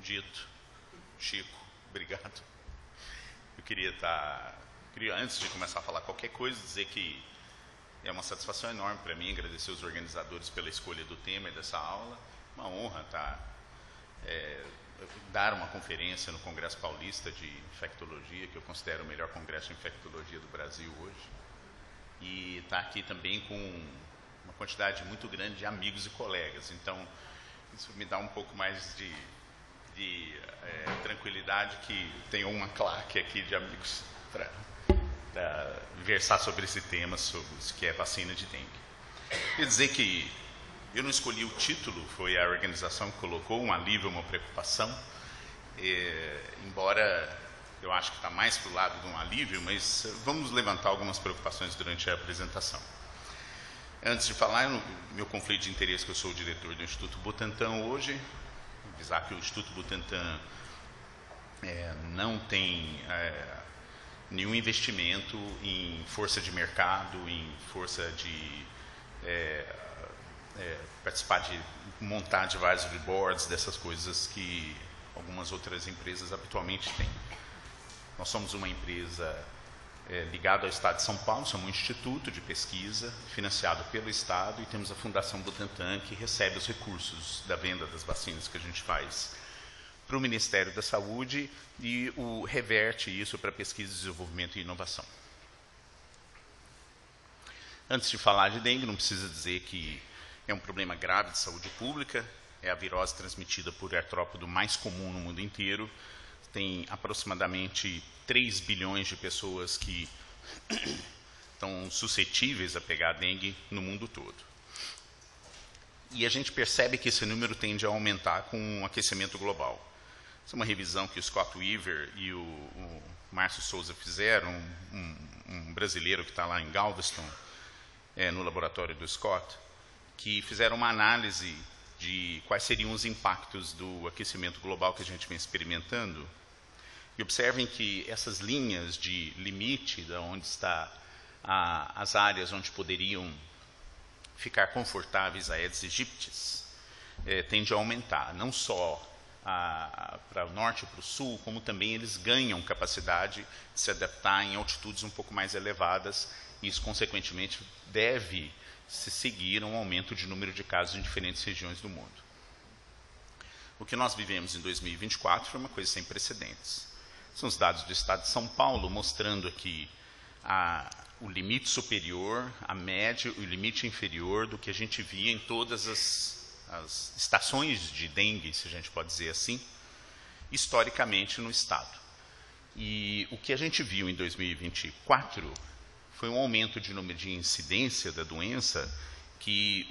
Dito, Chico, obrigado. Eu queria antes de começar a falar qualquer coisa, dizer que é uma satisfação enorme para mim, agradecer os organizadores pela escolha do tema e dessa aula. Uma honra dar uma conferência no Congresso Paulista de Infectologia, que eu considero o melhor congresso de infectologia do Brasil hoje. E estar aqui também com uma quantidade muito grande de amigos e colegas. Então, isso me dá um pouco mais de tranquilidade que tenho uma claque aqui de amigos para versar sobre esse tema, que é vacina de dengue. Quer dizer que eu não escolhi o título, foi a organização que colocou, um alívio, uma preocupação, embora eu acho que está mais para o lado de um alívio, mas vamos levantar algumas preocupações durante a apresentação. Antes de falar, meu conflito de interesse, que eu sou o diretor do Instituto Butantan hoje, avisar que o Instituto Butantan não tem nenhum investimento em força de mercado, em força de participar de montar de vários boards, dessas coisas que algumas outras empresas habitualmente têm. Nós somos uma empresa ligada ao Estado de São Paulo, somos um instituto de pesquisa financiado pelo Estado e temos a Fundação Butantan, que recebe os recursos da venda das vacinas que a gente faz para o Ministério da Saúde e reverte isso para pesquisa, desenvolvimento e inovação. Antes de falar de dengue, não precisa dizer que é um problema grave de saúde pública, é a virose transmitida por artrópodo mais comum no mundo inteiro. Tem aproximadamente 3 bilhões de pessoas que estão suscetíveis a pegar dengue no mundo todo. E a gente percebe que esse número tende a aumentar com o aquecimento global. Essa é uma revisão que o Scott Weaver e o Márcio Souza fizeram, um brasileiro que está lá em Galveston, no laboratório do Scott, que fizeram uma análise de quais seriam os impactos do aquecimento global que a gente vem experimentando. E observem que essas linhas de limite, de onde está as áreas onde poderiam ficar confortáveis a Aedes aegypti, tende a aumentar, não só para o norte e para o sul, como também eles ganham capacidade de se adaptar em altitudes um pouco mais elevadas, e isso, consequentemente, deve se seguir um aumento de número de casos em diferentes regiões do mundo. O que nós vivemos em 2024 foi uma coisa sem precedentes. São os dados do Estado de São Paulo mostrando aqui o limite superior, a média e o limite inferior do que a gente via em todas as estações de dengue, se a gente pode dizer assim, historicamente no Estado. E o que a gente viu em 2024 foi um aumento de número de incidência da doença que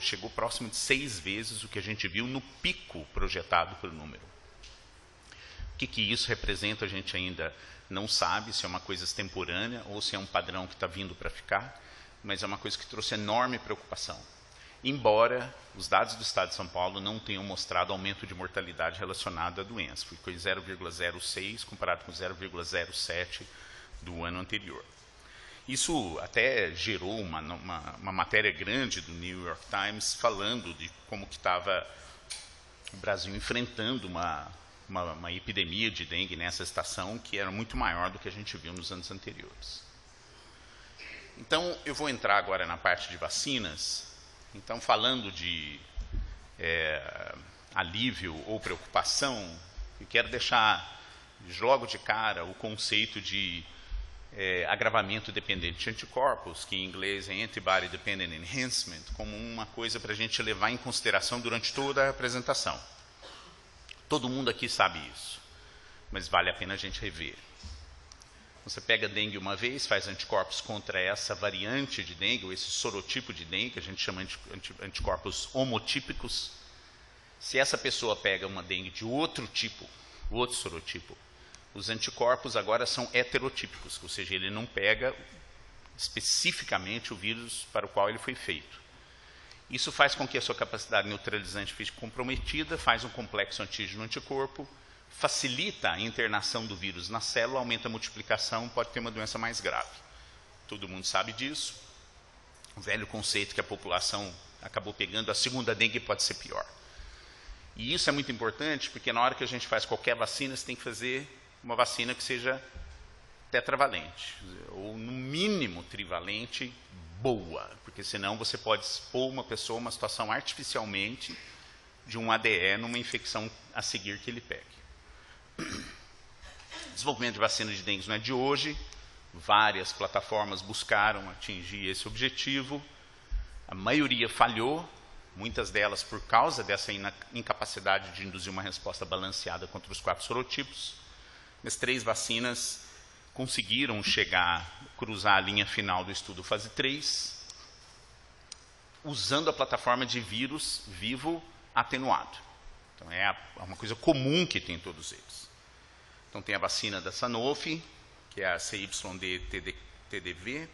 chegou próximo de 6 vezes o que a gente viu no pico projetado pelo número. O que isso representa, a gente ainda não sabe, se é uma coisa extemporânea ou se é um padrão que está vindo para ficar, mas é uma coisa que trouxe enorme preocupação. Embora os dados do Estado de São Paulo não tenham mostrado aumento de mortalidade relacionado à doença. Foi 0,06 comparado com 0,07 do ano anterior. Isso até gerou uma matéria grande do New York Times falando de como que estava o Brasil enfrentando uma epidemia de dengue nessa estação que era muito maior do que a gente viu nos anos anteriores. Então, eu vou entrar agora na parte de vacinas. Então, falando de alívio ou preocupação, eu quero deixar logo de cara o conceito de agravamento dependente de anticorpos, que em inglês é Antibody Dependent Enhancement, como uma coisa para a gente levar em consideração durante toda a apresentação. Todo mundo aqui sabe isso, mas vale a pena a gente rever. Você pega dengue uma vez, faz anticorpos contra essa variante de dengue, ou esse sorotipo de dengue, que a gente chama de anticorpos homotípicos. Se essa pessoa pega uma dengue de outro tipo, outro sorotipo, os anticorpos agora são heterotípicos, ou seja, ele não pega especificamente o vírus para o qual ele foi feito. Isso faz com que a sua capacidade neutralizante fique comprometida, faz um complexo antígeno-anticorpo, facilita a internação do vírus na célula, aumenta a multiplicação, pode ter uma doença mais grave. Todo mundo sabe disso. O velho conceito que a população acabou pegando, a segunda dengue pode ser pior. E isso é muito importante, porque na hora que a gente faz qualquer vacina, você tem que fazer uma vacina que seja tetravalente, ou no mínimo trivalente, boa, porque senão você pode expor uma pessoa a uma situação artificialmente de um ADE numa infecção a seguir que ele pegue. Desenvolvimento de vacina de dengue não é de hoje, várias plataformas buscaram atingir esse objetivo, a maioria falhou, muitas delas por causa dessa incapacidade de induzir uma resposta balanceada contra os 4 sorotipos. As 3 vacinas conseguiram cruzar a linha final do estudo fase 3, usando a plataforma de vírus vivo atenuado. Então, é uma coisa comum que tem em todos eles. Então, tem a vacina da Sanofi, que é a CYD-TDV,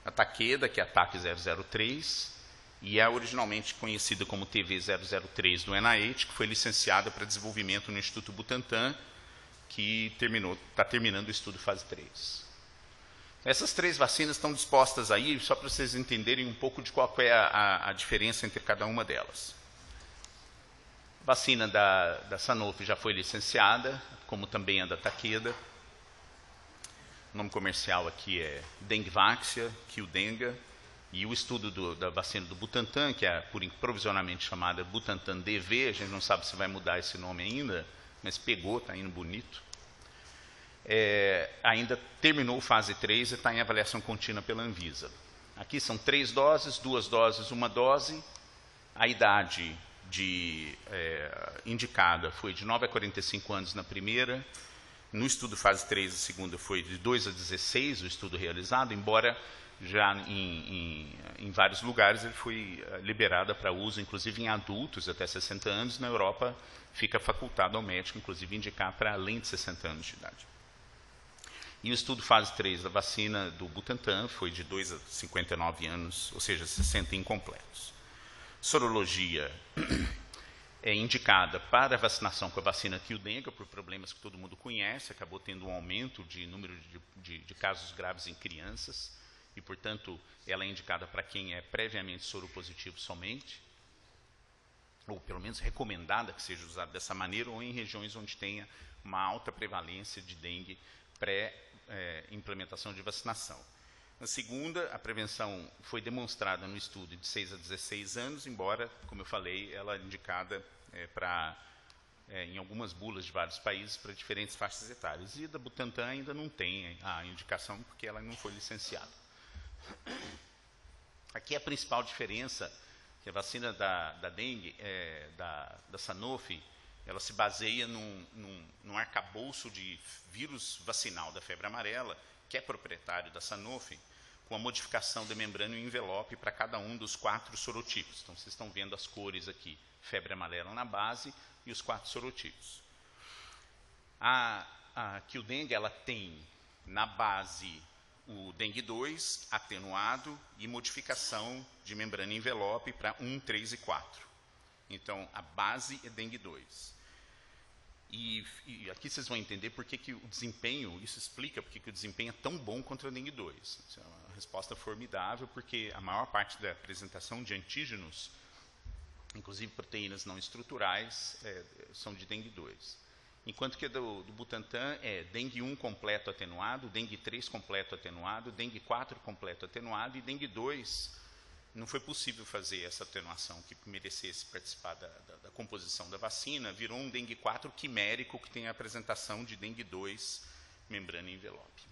a Takeda, que é a TAC-003, e a originalmente conhecida como TV-003 do NIH, que foi licenciada para desenvolvimento no Instituto Butantan, que está terminando o estudo fase 3. Essas 3 vacinas estão dispostas aí, só para vocês entenderem um pouco de qual é a diferença entre cada uma delas. A vacina da Sanofi já foi licenciada, como também a da Takeda. O nome comercial aqui é Dengvaxia, Qdenga, e o estudo da vacina do Butantan, que é provisoriamente chamada Butantan DV, a gente não sabe se vai mudar esse nome ainda, mas pegou, está indo bonito. Ainda terminou fase 3 e está em avaliação contínua pela Anvisa. Aqui são 3 doses, 2 doses, 1 dose. A idade indicada foi de 9 a 45 anos na primeira. No estudo fase 3, a segunda foi de 2 a 16, o estudo realizado, embora já em vários lugares ele foi liberado para uso, inclusive em adultos até 60 anos. Na Europa fica facultado ao médico, inclusive, indicar para além de 60 anos de idade. E o estudo fase 3 da vacina do Butantan foi de 2 a 59 anos, ou seja, 60 incompletos. Sorologia é indicada para a vacinação com a vacina Qdenga, por problemas que todo mundo conhece, acabou tendo um aumento de número de casos graves em crianças, e, portanto, ela é indicada para quem é previamente soropositivo somente, ou pelo menos recomendada que seja usada dessa maneira, ou em regiões onde tenha uma alta prevalência de dengue pré-implementação de vacinação. Na segunda, a prevenção foi demonstrada no estudo de 6 a 16 anos, embora, como eu falei, ela é indicada em algumas bulas de vários países para diferentes faixas etárias. E da Butantan ainda não tem a indicação, porque ela não foi licenciada. Aqui a principal diferença, que a vacina da dengue, da Sanofi, ela se baseia num arcabouço de vírus vacinal da febre amarela, que é proprietário da Sanofi, com a modificação da membrana e o envelope para cada um dos 4 sorotipos. Então, vocês estão vendo as cores aqui, febre amarela na base e os 4 sorotipos. A Qdenga, ela tem na base o dengue 2 atenuado e modificação de membrana e envelope para 1, 3 e 4. Então, a base é dengue 2. E aqui vocês vão entender por que o desempenho, isso explica porque que o desempenho é tão bom contra a dengue 2. Isso é uma resposta formidável, porque a maior parte da apresentação de antígenos, inclusive proteínas não estruturais, são de dengue 2. Enquanto que a do Butantan é dengue 1 completo atenuado, dengue 3 completo atenuado, dengue 4 completo atenuado, e dengue 2 não foi possível fazer essa atenuação que merecesse participar da composição da vacina, virou um dengue 4 quimérico, que tem a apresentação de dengue 2 membrana e envelope.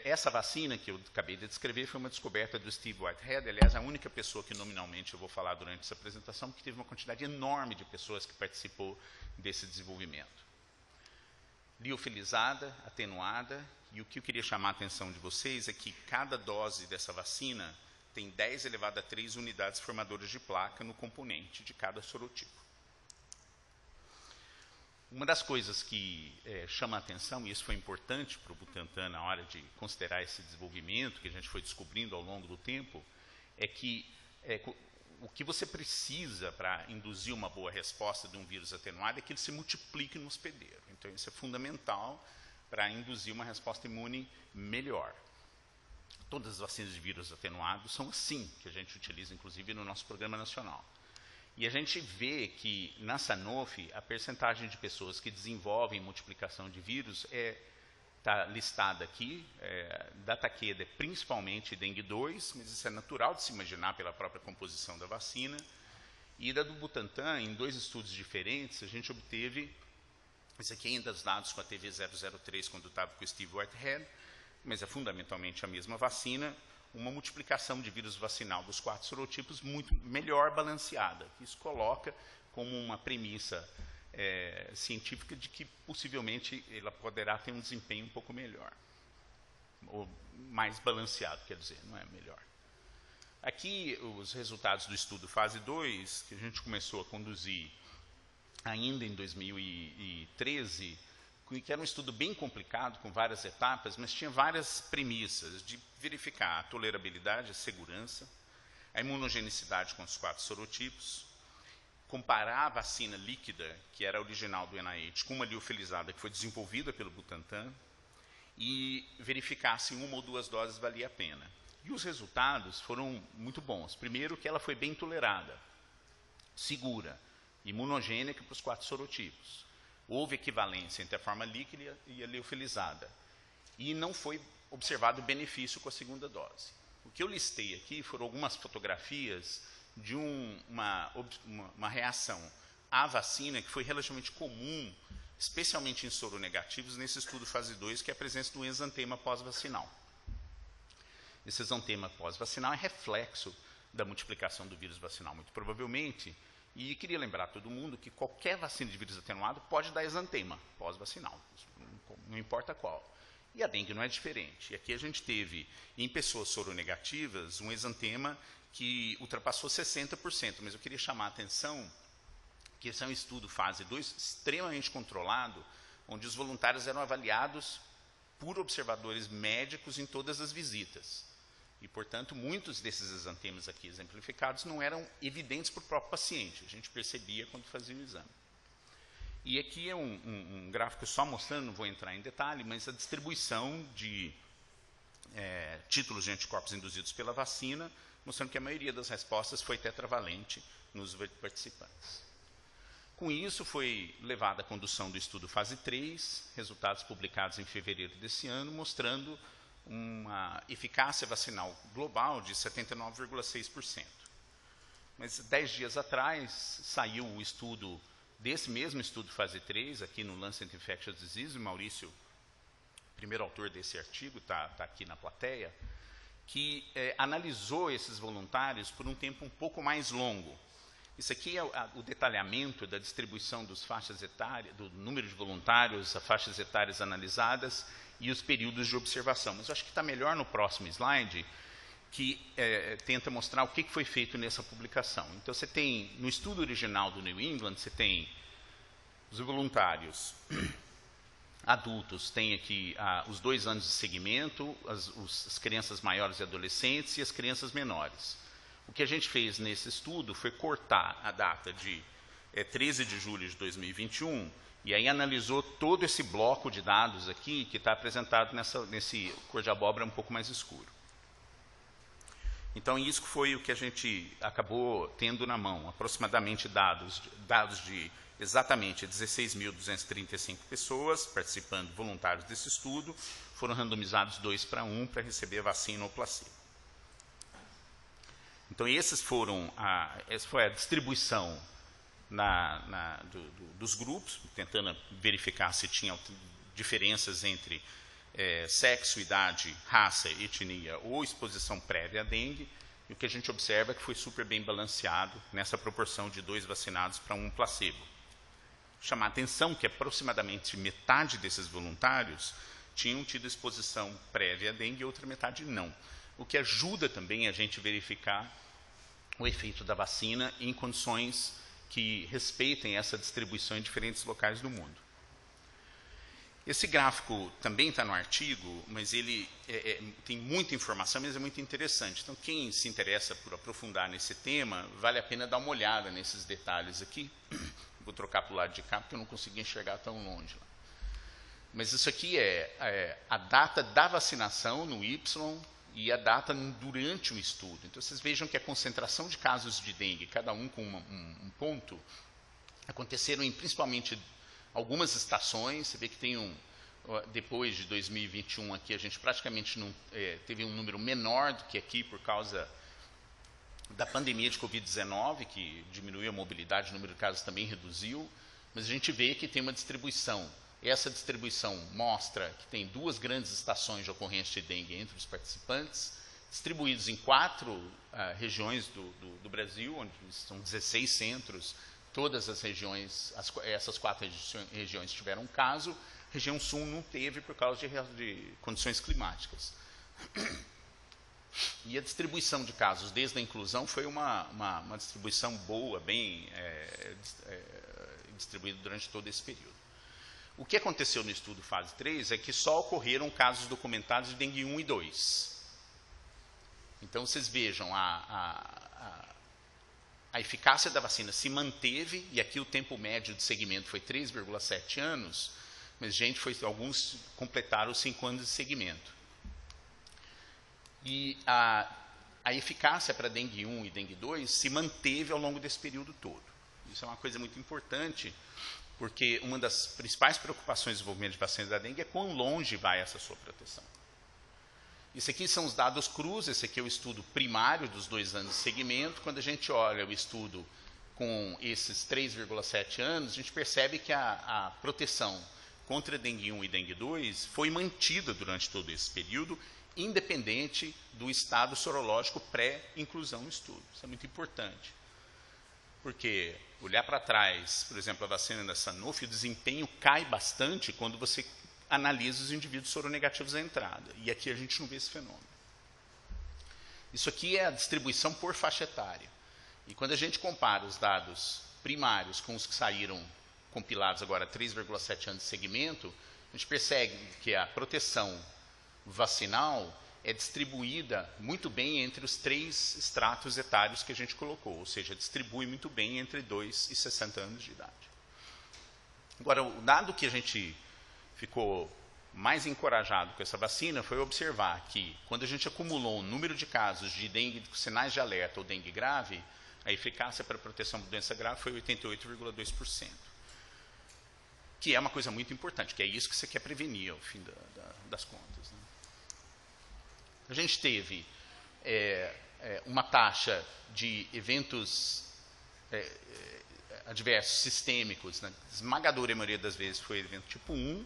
Essa vacina que eu acabei de descrever foi uma descoberta do Steve Whitehead, aliás, a única pessoa que nominalmente eu vou falar durante essa apresentação, porque teve uma quantidade enorme de pessoas que participou desse desenvolvimento. Liofilizada, atenuada, e o que eu queria chamar a atenção de vocês é que cada dose dessa vacina tem 10 elevado a 3 unidades formadoras de placa no componente de cada sorotipo. Uma das coisas que chama a atenção, e isso foi importante para o Butantan na hora de considerar esse desenvolvimento, que a gente foi descobrindo ao longo do tempo, é que o que você precisa para induzir uma boa resposta de um vírus atenuado é que ele se multiplique no hospedeiro. Então, isso é fundamental para induzir uma resposta imune melhor. Todas as vacinas de vírus atenuados são assim, que a gente utiliza, inclusive, no nosso programa nacional. E a gente vê que, na Sanofi, a percentagem de pessoas que desenvolvem multiplicação de vírus está listada aqui. Da Takeda é principalmente dengue 2, mas isso é natural de se imaginar pela própria composição da vacina. E da do Butantan, em 2 estudos diferentes, a gente obteve, esse aqui ainda os dados com a TV003, quando estava com o Steve Whitehead, mas é fundamentalmente a mesma vacina, uma multiplicação de vírus vacinal dos 4 sorotipos muito melhor balanceada. Isso coloca como uma premissa científica de que possivelmente ela poderá ter um desempenho um pouco melhor, ou mais balanceado, quer dizer, não é melhor. Aqui os resultados do estudo fase 2, que a gente começou a conduzir ainda em 2013, que era um estudo bem complicado, com várias etapas, mas tinha várias premissas de verificar a tolerabilidade, a segurança, a imunogenicidade com os 4 sorotipos, comparar a vacina líquida, que era original do NIH, com uma liofilizada que foi desenvolvida pelo Butantan, e verificar se 1 ou 2 doses valia a pena. E os resultados foram muito bons. Primeiro, que ela foi bem tolerada, segura, imunogênica para os 4 sorotipos. Houve equivalência entre a forma líquida e a liofilizada. E não foi observado benefício com a 2ª dose. O que eu listei aqui foram algumas fotografias de uma reação à vacina que foi relativamente comum, especialmente em soronegativos, nesse estudo fase 2, que é a presença do exantema pós-vacinal. Esse exantema pós-vacinal é reflexo da multiplicação do vírus vacinal, muito provavelmente. E queria lembrar todo mundo que qualquer vacina de vírus atenuado pode dar exantema pós-vacinal, não importa qual. E a dengue não é diferente. E aqui a gente teve, em pessoas soronegativas, um exantema que ultrapassou 60%. Mas eu queria chamar a atenção que esse é um estudo fase 2 extremamente controlado, onde os voluntários eram avaliados por observadores médicos em todas as visitas. E, portanto, muitos desses exantemas aqui exemplificados não eram evidentes para o próprio paciente. A gente percebia quando fazia o exame. E aqui é um gráfico só mostrando, não vou entrar em detalhe, mas a distribuição de títulos de anticorpos induzidos pela vacina, mostrando que a maioria das respostas foi tetravalente nos participantes. Com isso, foi levada a condução do estudo fase 3, resultados publicados em fevereiro desse ano, mostrando uma eficácia vacinal global de 79,6%. Mas 10 dias atrás saiu o estudo, desse mesmo estudo fase 3, aqui no Lancet Infectious Disease, o Maurício, primeiro autor desse artigo, está aqui na plateia, que analisou esses voluntários por um tempo um pouco mais longo. Isso aqui é o detalhamento da distribuição das faixas etárias, do número de voluntários, as faixas etárias analisadas e os períodos de observação. Mas eu acho que está melhor no próximo slide, que tenta mostrar o que foi feito nessa publicação. Então, você tem, no estudo original do New England, você tem os voluntários adultos, tem aqui os 2 anos de segmento, as crianças maiores e adolescentes e as crianças menores. O que a gente fez nesse estudo foi cortar a data de 13 de julho de 2021 e aí analisou todo esse bloco de dados aqui que está apresentado nesse cor de abóbora um pouco mais escuro. Então, isso foi o que a gente acabou tendo na mão, aproximadamente dados de exatamente 16.235 pessoas participando, voluntários desse estudo, foram randomizados 2:1 para receber a vacina ou placebo. Então, essa foi a distribuição dos grupos, tentando verificar se tinha diferenças entre sexo, idade, raça, etnia ou exposição prévia à dengue. E o que a gente observa é que foi super bem balanceado nessa proporção de 2 vacinados para 1 placebo. Chamar a atenção que aproximadamente metade desses voluntários tinham tido exposição prévia à dengue e outra metade não. O que ajuda também a gente verificar o efeito da vacina em condições que respeitem essa distribuição em diferentes locais do mundo. Esse gráfico também está no artigo, mas ele tem muita informação, mas é muito interessante. Então, quem se interessa por aprofundar nesse tema, vale a pena dar uma olhada nesses detalhes aqui. Vou trocar para o lado de cá, porque eu não consegui enxergar tão longe lá. Mas isso aqui é a data da vacinação no Y e a data durante o estudo. Então, vocês vejam que a concentração de casos de dengue, cada um com um ponto, aconteceram em principalmente algumas estações. Você vê que tem depois de 2021 aqui, a gente praticamente não teve um número menor do que aqui por causa da pandemia de Covid-19, que diminuiu a mobilidade, o número de casos também reduziu, mas a gente vê que tem uma distribuição. Essa distribuição mostra que tem 2 grandes estações de ocorrência de dengue entre os participantes, distribuídos em 4 regiões do Brasil, onde são 16 centros, todas as regiões, essas 4 regiões tiveram um caso, a região sul não teve por causa de condições climáticas. E a distribuição de casos desde a inclusão foi uma distribuição boa, bem distribuída durante todo esse período. O que aconteceu no estudo fase 3 é que só ocorreram casos documentados de dengue 1 e 2. Então, vocês vejam, a eficácia da vacina se manteve, e aqui o tempo médio de segmento foi 3,7 anos, mas, alguns completaram os 5 anos de segmento. E a eficácia para dengue 1 e dengue 2 se manteve ao longo desse período todo. Isso é uma coisa muito importante, porque uma das principais preocupações do desenvolvimento de vacinas da dengue é quão longe vai essa sua proteção. Isso aqui são os dados crus, esse aqui é o estudo primário dos 2 anos de segmento. Quando a gente olha o estudo com esses 3,7 anos, a gente percebe que a proteção contra dengue 1 e dengue 2 foi mantida durante todo esse período, independente do estado sorológico pré-inclusão no estudo. Isso é muito importante. Porque olhar para trás, por exemplo, a vacina da Sanofi, o desempenho cai bastante quando você analisa os indivíduos soronegativos à entrada. E aqui a gente não vê esse fenômeno. Isso aqui é a distribuição por faixa etária. E quando a gente compara os dados primários com os que saíram compilados agora 3,7 anos de segmento, a gente percebe que a proteção vacinal é distribuída muito bem entre os 3 estratos etários que a gente colocou, ou seja, distribui muito bem entre 2 e 60 anos de idade. Agora, o dado que a gente ficou mais encorajado com essa vacina foi observar que, quando a gente acumulou o número de casos de dengue com sinais de alerta ou dengue grave, a eficácia para a proteção da doença grave foi 88,2%. Que é uma coisa muito importante, que é isso que você quer prevenir ao fim das contas, né? A gente teve uma taxa de eventos adversos sistêmicos, né? Esmagadora maioria das vezes foi evento tipo 1,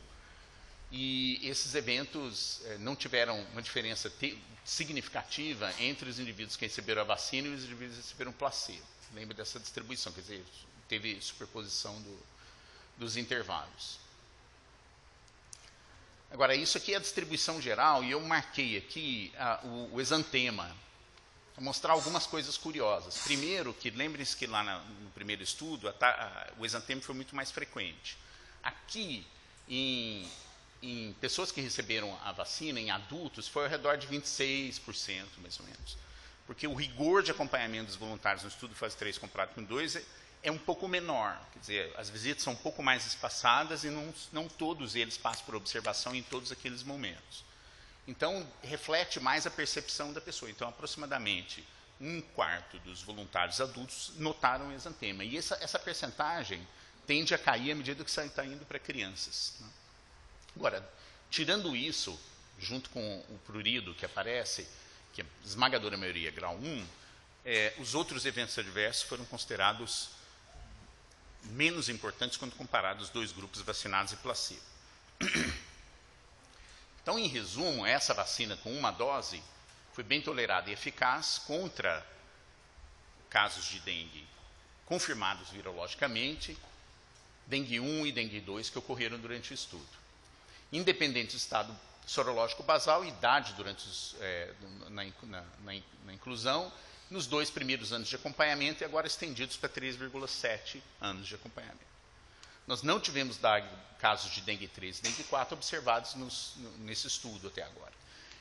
e esses eventos não tiveram uma diferença significativa entre os indivíduos que receberam a vacina e os indivíduos que receberam placebo. Lembra dessa distribuição, quer dizer, teve superposição dos intervalos. Agora, isso aqui é a distribuição geral, e eu marquei aqui o exantema, para mostrar algumas coisas curiosas. Primeiro, que lembrem-se que lá no primeiro estudo, o exantema foi muito mais frequente. Aqui, em pessoas que receberam a vacina, em adultos, foi ao redor de 26%, mais ou menos. Porque o rigor de acompanhamento dos voluntários no estudo fase 3 comparado com 2 é um pouco menor, quer dizer, as visitas são um pouco mais espaçadas e não todos eles passam por observação em todos aqueles momentos. Então, reflete mais a percepção da pessoa. Então, aproximadamente 1/4 dos voluntários adultos notaram exantema. E essa percentagem tende a cair à medida que você está indo para crianças, né? Agora, tirando isso, junto com o prurido que aparece, que é a esmagadora maioria grau 1, os outros eventos adversos foram considerados menos importantes quando comparados os 2 grupos vacinados e placebo. Então, em resumo, essa vacina com uma dose foi bem tolerada e eficaz contra casos de dengue confirmados virologicamente, dengue 1 e dengue 2 que ocorreram durante o estudo. Independente do estado sorológico basal e idade durante na inclusão, nos 2 primeiros anos de acompanhamento e agora estendidos para 3,7 anos de acompanhamento. Nós não tivemos casos de dengue 3 e dengue 4 observados nesse estudo até agora.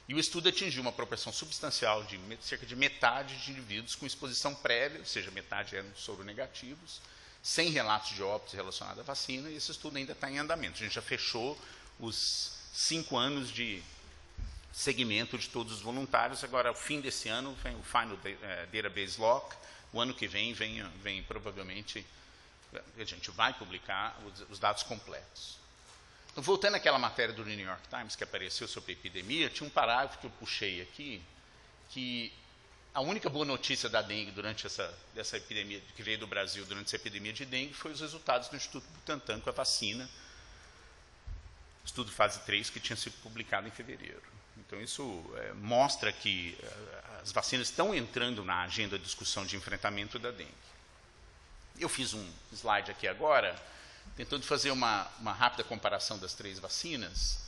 E o estudo atingiu uma proporção substancial de cerca de metade de indivíduos com exposição prévia, ou seja, metade eram soronegativos, sem relatos de óbitos relacionados à vacina, e esse estudo ainda está em andamento. A gente já fechou os 5 anos de segmento de todos os voluntários. Agora, ao fim desse ano, vem o Final Database Lock. O ano que vem provavelmente, a gente vai publicar os dados completos. Então, voltando àquela matéria do New York Times que apareceu sobre a epidemia, tinha um parágrafo que eu puxei aqui, que a única boa notícia da dengue durante dessa epidemia, que veio do Brasil durante essa epidemia de dengue, foi os resultados do Instituto Butantan com a vacina, estudo fase 3, que tinha sido publicado em fevereiro. Então, isso mostra que as vacinas estão entrando na agenda de discussão de enfrentamento da dengue. Eu fiz um slide aqui agora, tentando fazer uma rápida comparação das 3 vacinas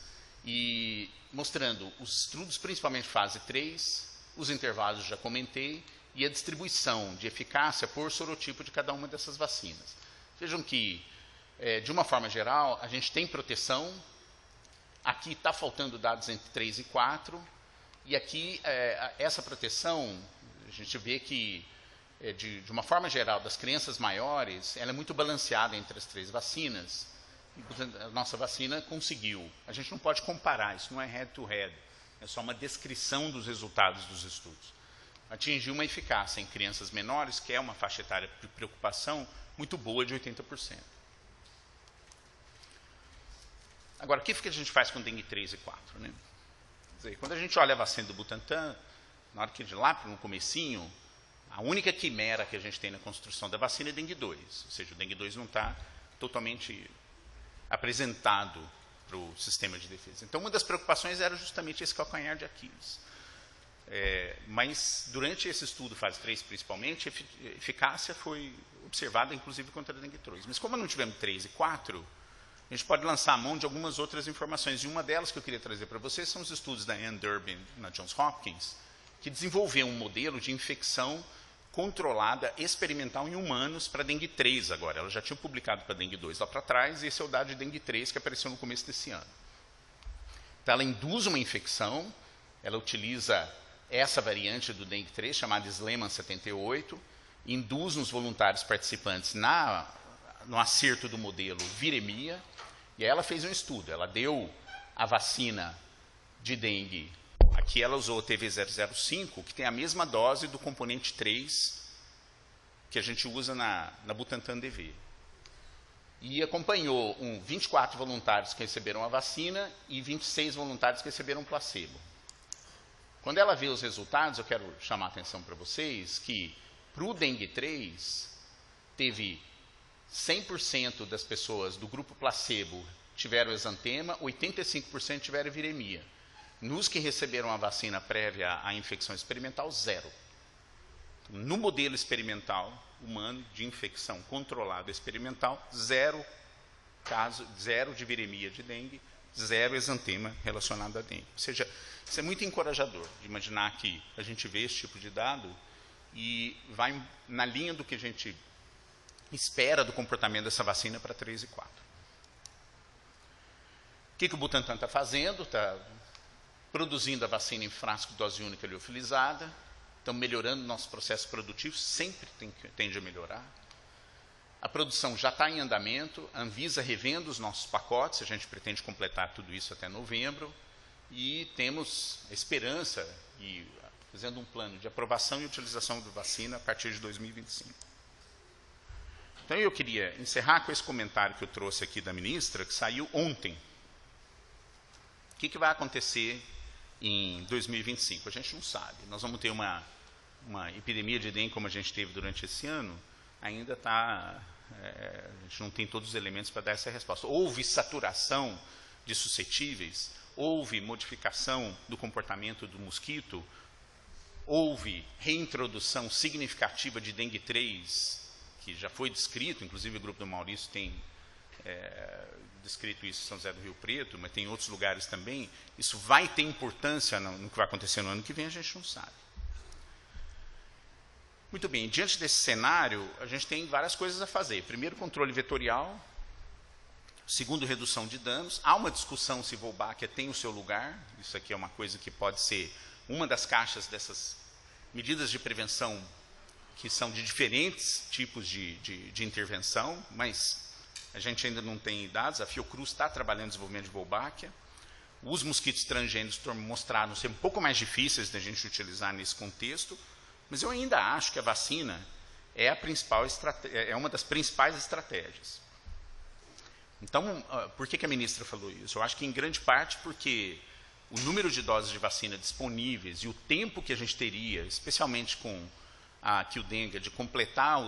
e mostrando os estudos, principalmente fase 3, os intervalos já comentei, e a distribuição de eficácia por sorotipo de cada uma dessas vacinas. Vejam que, de uma forma geral, a gente tem proteção. Aqui está faltando dados entre 3 e 4, e aqui essa proteção, a gente vê que, de uma forma geral, das crianças maiores, ela é muito balanceada entre as 3 vacinas, e a nossa vacina conseguiu. A gente não pode comparar, isso não é head-to-head, é só uma descrição dos resultados dos estudos. Atingiu uma eficácia em crianças menores, que é uma faixa etária de preocupação, muito boa, de 80%. Agora, o que a gente faz com dengue 3 e 4? Né? Quer dizer, quando a gente olha a vacina do Butantan, na hora que de lá no comecinho, a única quimera que a gente tem na construção da vacina é dengue 2. Ou seja, o dengue 2 não está totalmente apresentado para o sistema de defesa. Então, uma das preocupações era justamente esse calcanhar de Aquiles. Mas, durante esse estudo, fase 3 principalmente, a eficácia foi observada, inclusive, contra a dengue 2. Mas, como não tivemos 3 e 4, a gente pode lançar a mão de algumas outras informações. E uma delas que eu queria trazer para vocês são os estudos da Ann Durbin na Johns Hopkins, que desenvolveu um modelo de infecção controlada experimental em humanos para dengue 3 agora. Ela já tinha publicado para dengue 2 lá para trás, e esse é o dado de dengue 3 que apareceu no começo desse ano. Então, ela induz uma infecção, ela utiliza essa variante do dengue 3, chamada Sleman 78, induz nos voluntários participantes no acerto do modelo viremia, e aí ela fez um estudo. Ela deu a vacina de dengue, aqui ela usou o TV005, que tem a mesma dose do componente 3 que a gente usa na Butantan DV. E acompanhou 24 voluntários que receberam a vacina e 26 voluntários que receberam placebo. Quando ela vê os resultados, eu quero chamar a atenção para vocês que, para o dengue 3, teve 100% das pessoas do grupo placebo tiveram exantema, 85% tiveram viremia. Nos que receberam a vacina prévia à infecção experimental, 0. No modelo experimental humano de infecção controlada experimental, 0 caso, 0 de viremia de dengue, 0 exantema relacionado à dengue. Ou seja, isso é muito encorajador de imaginar que a gente vê esse tipo de dado e vai na linha do que a gente espera do comportamento dessa vacina para 3 e 4. O que o Butantan está fazendo? Está produzindo a vacina em frasco dose única liofilizada, estão melhorando nosso processo produtivo, sempre tende a melhorar. A produção já está em andamento, a Anvisa revendo os nossos pacotes, a gente pretende completar tudo isso até novembro, e temos a esperança, e fazendo um plano de aprovação e utilização da vacina a partir de 2025. Então, eu queria encerrar com esse comentário que eu trouxe aqui da ministra, que saiu ontem. O que vai acontecer em 2025? A gente não sabe. Nós vamos ter uma epidemia de dengue como a gente teve durante esse ano, ainda está... a gente não tem todos os elementos para dar essa resposta. Houve saturação de suscetíveis, houve modificação do comportamento do mosquito, houve reintrodução significativa de dengue 3, que já foi descrito, inclusive o grupo do Maurício tem descrito isso em São José do Rio Preto, mas tem em outros lugares também. Isso vai ter importância no que vai acontecer no ano que vem, a gente não sabe. Muito bem, diante desse cenário, a gente tem várias coisas a fazer. Primeiro, controle vetorial. Segundo, redução de danos. Há uma discussão se Wolbachia tem o seu lugar. Isso aqui é uma coisa que pode ser uma das caixas dessas medidas de prevenção que são de diferentes tipos de intervenção, mas a gente ainda não tem dados. A Fiocruz está trabalhando no desenvolvimento de Wolbachia. Os mosquitos transgênicos mostraram ser um pouco mais difíceis da gente utilizar nesse contexto, mas eu ainda acho que a vacina é uma das principais estratégias. Então, por que a ministra falou isso? Eu acho que, em grande parte, porque o número de doses de vacina disponíveis e o tempo que a gente teria, especialmente com a Qdenga, de completar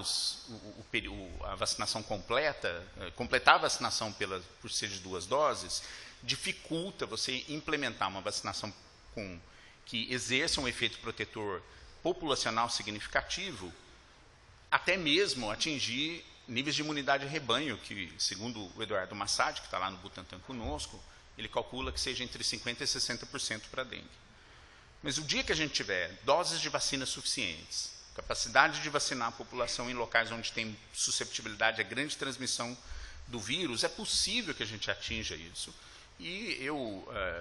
a vacinação completa, completar a vacinação por ser de 2 doses, dificulta você implementar uma vacinação que exerça um efeito protetor populacional significativo, até mesmo atingir níveis de imunidade rebanho, que, segundo o Eduardo Massad, que está lá no Butantan conosco, ele calcula que seja entre 50% e 60% para a dengue. Mas o dia que a gente tiver doses de vacina suficientes, capacidade de vacinar a população em locais onde tem susceptibilidade à grande transmissão do vírus, é possível que a gente atinja isso. E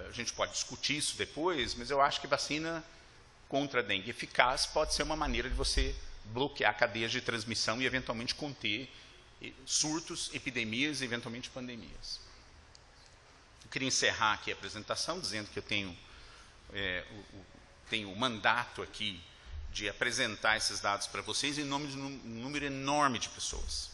a gente pode discutir isso depois, mas eu acho que vacina contra a dengue eficaz pode ser uma maneira de você bloquear cadeias de transmissão e, eventualmente, conter surtos, epidemias e, eventualmente, pandemias. Eu queria encerrar aqui a apresentação dizendo que eu tenho o mandato aqui de apresentar esses dados para vocês em nome de um número enorme de pessoas.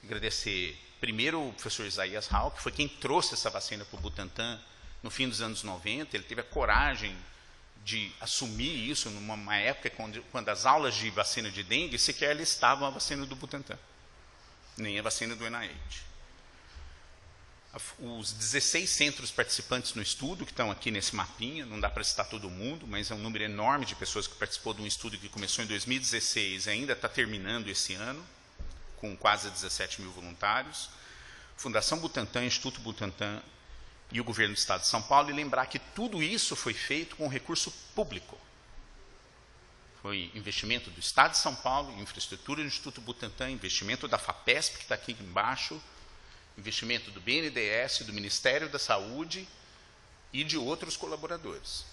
Agradecer primeiro o professor Isaías Hall, que foi quem trouxe essa vacina para o Butantan no fim dos anos 90. Ele teve a coragem de assumir isso numa época quando as aulas de vacina de dengue sequer listavam a vacina do Butantan, nem a vacina do NIH. Os 16 centros participantes no estudo, que estão aqui nesse mapinha, não dá para citar todo mundo, mas é um número enorme de pessoas que participou de um estudo que começou em 2016 e ainda está terminando esse ano, com quase 17 mil voluntários. Fundação Butantan, Instituto Butantan e o governo do Estado de São Paulo, e lembrar que tudo isso foi feito com recurso público. Foi investimento do Estado de São Paulo, infraestrutura do Instituto Butantan, investimento da FAPESP, que está aqui embaixo, investimento do BNDES, do Ministério da Saúde e de outros colaboradores.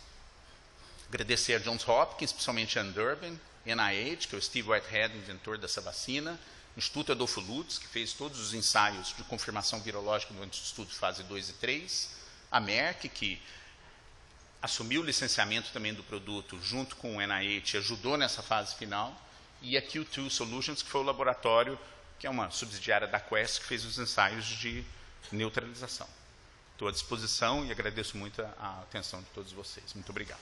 Agradecer a Johns Hopkins, especialmente a Durbin, NIH, que é o Steve Whitehead, inventor dessa vacina, Instituto Adolfo Lutz, que fez todos os ensaios de confirmação virológica durante o estudo de fase 2 e 3, a Merck, que assumiu o licenciamento também do produto junto com o NIH, ajudou nessa fase final, e a Q2 Solutions, que foi o laboratório, que é uma subsidiária da Quest, que fez os ensaios de neutralização. Estou à disposição e agradeço muito a atenção de todos vocês. Muito obrigado.